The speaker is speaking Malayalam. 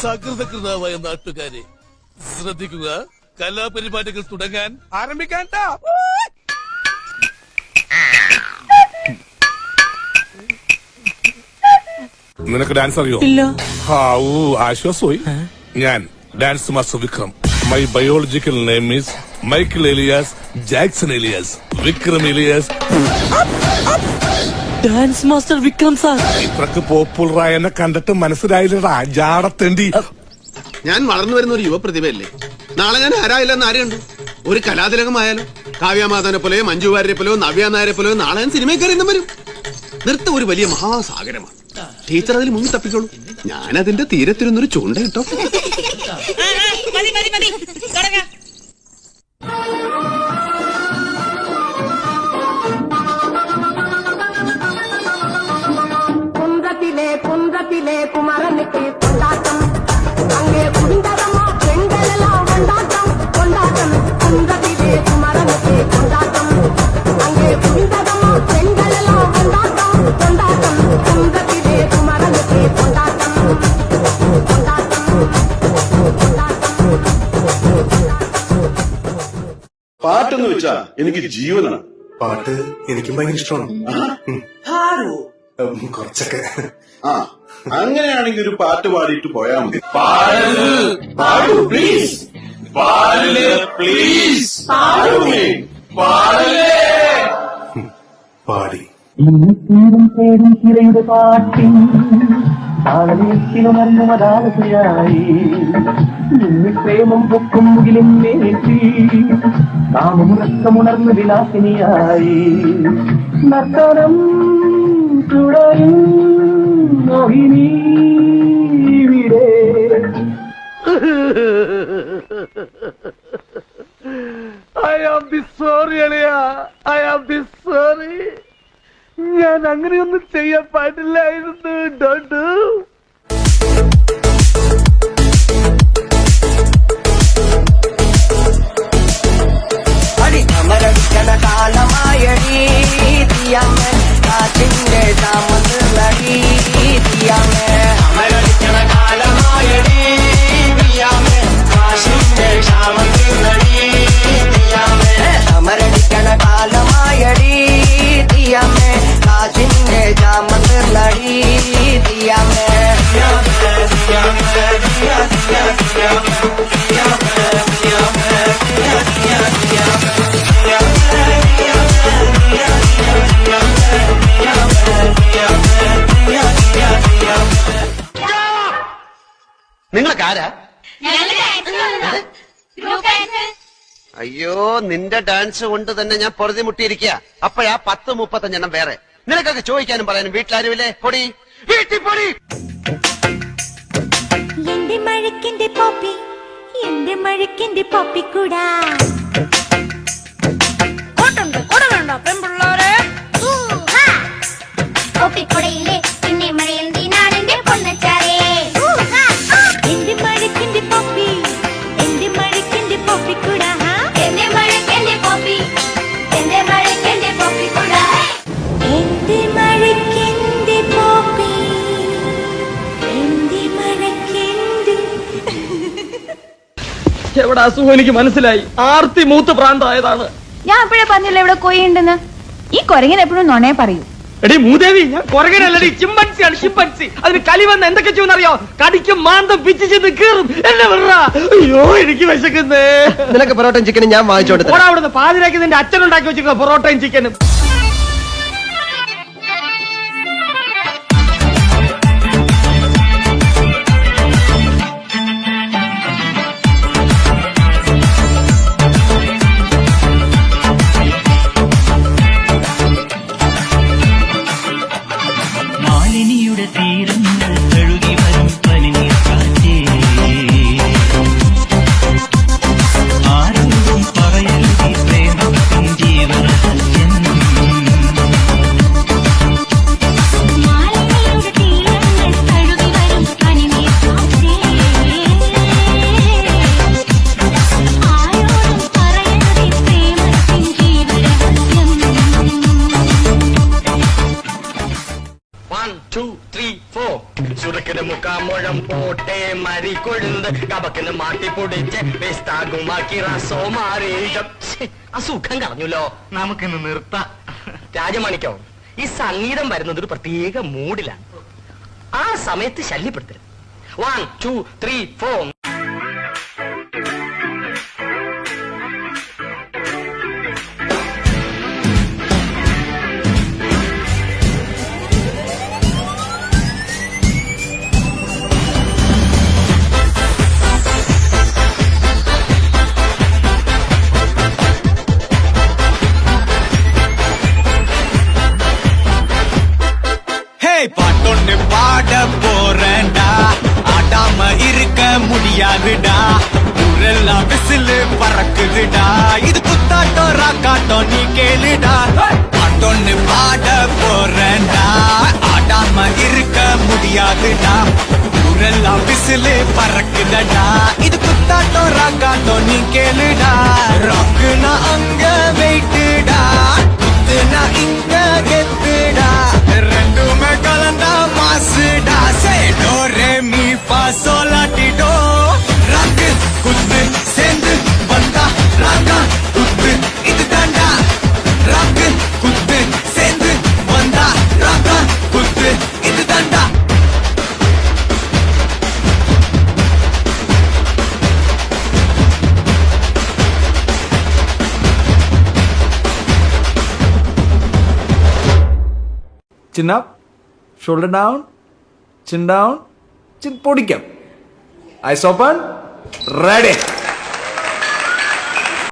സകൃതകൃതാവായ നാട്ടുകാരെ ശ്രദ്ധിക്കുക, കലാപരിപാടികൾ തുടങ്ങാൻ ആരംഭിക്കാൻ. നിനക്ക് ഡാൻസ് അറിയോ? ഇല്ല. ആശ്വാസമായി. ഞാൻ dance master Vikram. My biological name is Michael alias Jackson alias Vikram alias. Dance master Vikram sir. ഇത്രക്ക് പോപ്പുലറായ എന്നെ കണ്ടിട്ട് മനസ്സിലായില്ലടാ ജാടത്തേണ്ടി. ഞാൻ വളർന്നു വരുന്ന ഒരു യുവപ്രതിഭയല്ലേ. നാളെ ഞാൻ ആരായില്ലെന്ന് ആരെയുണ്ട്. ഒരു കലാതിലകമായാലോ, കാവ്യമാധവനെ പോലെയോ മഞ്ജു വാര്യരെ പോലെയോ നവ്യ നായരെ പോലെയോ നാളെ ഞാൻ സിനിമയിൽ വരും. നൃത്തം ഒരു വലിയ മഹാസാഗരമാണ്. ടീച്ചർ അതിൽ മുങ്ങി തപ്പിക്കോളൂ. ഞാൻ അതിന്റെ തീരത്തിരുന്നൊരു ചൂണ്ട കിട്ടോ. കുന്തത്തിലെ കുമരനുക്ക് കൊണ്ടാട്ടം, അങ്ങേ കുണ്ടതമോ പെണ്ടലെല്ലാം കൊണ്ടാട്ടം കൊണ്ടാട്ടം. കുന്തത്തിലെ കുമരനുക്ക് കൊണ്ടാട്ടം, അങ്ങേ കുണ്ടതമോ പെണ്ടലെല്ലാം കൊണ്ടാട്ടം കൊണ്ടാട്ടം. കുന്തത്തിലെ കുമരനുക്ക് കൊണ്ടാട്ടം കൊണ്ടാട്ടം കൊണ്ടാട്ടം. പാട്ടെന്ന് വെച്ചാ എനിക്ക് ജീവനാണ്. പാട്ട് എനിക്കും ഭയങ്കര ഇഷ്ടമാണ്. കുറച്ചൊക്കെ. അങ്ങനെയാണെങ്കിൽ ഒരു പാട്ട് പാടിയിട്ട് പോയാ മതി. പാടി തേടും തിരയുടെ പാട്ടിൻ താളത്തിലുണർന്നുമതാലയായി പ്രേമം പൊക്കും മുകിലും മേറ്റി കാമുറക്കമുണർന്ന് വിലാസിനിയായി നർത്തനം തുടരും മോഹിനി ഇവിടെ. I am sorry, Aliya. I am sorry. ഞാൻ അങ്ങനെയൊന്നും ചെയ്യാൻ പാടില്ലായിരുന്നു. ഡോണ്ടു അമരടിക്കണ കാലമായടി തീയമ്മൻ കാറ്റിന്റെ താമസടി തീയമ്മൻ. അമരടിക്കണ കാലമായടി തീയമ്മൻ കാറ്റിന്റെ താമസടി തീയമ്മൻ. അമരടിക്കണ കാലമായടി തീയമ്മൻ കാറ്റിന്റെ താമസടി തീയമ്മൻ. നിങ്ങളൊക്കെ ആരാ? അയ്യോ, നിന്റെ ഡാൻസ് കൊണ്ട് തന്നെ ഞാൻ പൊറുതി മുട്ടിയിരിക്കുക. അപ്പോഴാ 10-35 വേറെ. നിനക്കൊക്കെ ചോദിക്കാനും പറയാനും വീട്ടിലാരുമില്ലേ? പൊടി വീട്ടിൽ പൊടി. എന്റെ മഴക്കിന്റെ പോപ്പി, എന്റെ മഴക്കിന്റെ പോപ്പിക്കൂടാ പോപ്പിക്കുടയിലെ പിന്നെ മഴയിൽ നീനാണെന്റെ പൊന്നച്ചാരേ. എന്റെ മഴക്കിന്റെ പോപ്പി, എന്റെ മഴക്കിന്റെ പോപ്പിക്കൂടാ. എന്റെ മഴക്കിന്റെ പോപ്പി, എന്റെ മഴക്കിന്റെ പോപ്പിക്കൂടാ. എന്റെ മഴക്കിന്റെ പോപ്പി, എന്റെ മഴക്കിന്റെ. എവിടെ അസുഖം എനിക്ക് മനസ്സിലായി. ആർത്തി മൂത്ത് പ്രാന്തായതാണ്. ഞാൻ അപ്പോഴേ പറഞ്ഞില്ല ഇവിടെ കൊയ്യുണ്ടെന്ന്. ഈ കൊരങ്ങൻ എപ്പോഴും നുണയെ പറയൂ. എടി മൂദേവി, ഞാൻ കൊരങ്ങനല്ലടി, ചിമ്പൻസിയാണ്. ചിമ്പൻസി. അതിന് കലി വന്ന് എന്തൊക്കെ ചെയ്യുമെന്നറിയോ? കടിക്കും മാന്തം പിച്ചു ചെന്ന് കീറും. എന്നെ വിടറാ. അയ്യോ, എനിക്ക് വിശക്കുന്നേ. നിനക്ക് പൊറോട്ടയും ചിക്കനും ഞാൻ വാങ്ങിച്ചോട്ടെ. അവിടുന്ന് പാതിരാക്കി നിന്റെ അച്ഛനുണ്ടാക്കി വെച്ചിരിക്കുന്ന പൊറോട്ടയും ചിക്കനും. മാലിനിയുടെ തീരങ്ങൾ കഴുകി വരും പനിനീർക്കാറ്റേ, ആരോടും പറയരുതി പ്രേമത്തിൻ ജീവരഹസ്യം. മുഴം പോട്ടെ മരി കൊഴുന്ന് കപക്കിന് മാട്ടി പൊടിച്ച് വിസ്താകുമാക്കി റസോ മാറി അസുഖം കളഞ്ഞല്ലോ. നമുക്കിന്ന് നിർത്താം. രാജമാണിക്കോ, ഈ സംഗീതം വരുന്നത് ഒരു പ്രത്യേക മൂഡിലാണ്. ആ സമയത്ത് ശല്യപ്പെടുത്തരുത്. 1 2 3 4. பாட்டொன்னு பாட போறேன்டா, ஆடாம இருக்க முடியாதுடா, ஊரெல்லாம் விசிலு பறக்குதுடா, இது குத்தாட்டம் ராக்காட்டம் நீ கேளுடா. பாட்டொன்னு பாட போறேன்டா, ஆடாம இருக்க முடியாதுடா, ஊரெல்லாம் விசிலு பறக்குதடா, இது குத்தாட்டம் ராக்காட்டம் நீ கேளுடா. ராக்குனா அங்க வெயிட்டுடா, குத்துனா இங்க கெத்துடா, ரெண்டுமே கலந்தா மாசுடா. சே டோ ரே மீ ஃபா சோல் லா டி டோ. ராக்கு குத்து சேர்ந்து வந்தா ராகா குத்து இது தாண்டா. ராக்கு குத்து சேர்ந்து வந்தா ராகா குத்து இது தாண்டா. Chin up, shoulder down, chin down, chin പൊടിക്കാം. Eyes open, ready.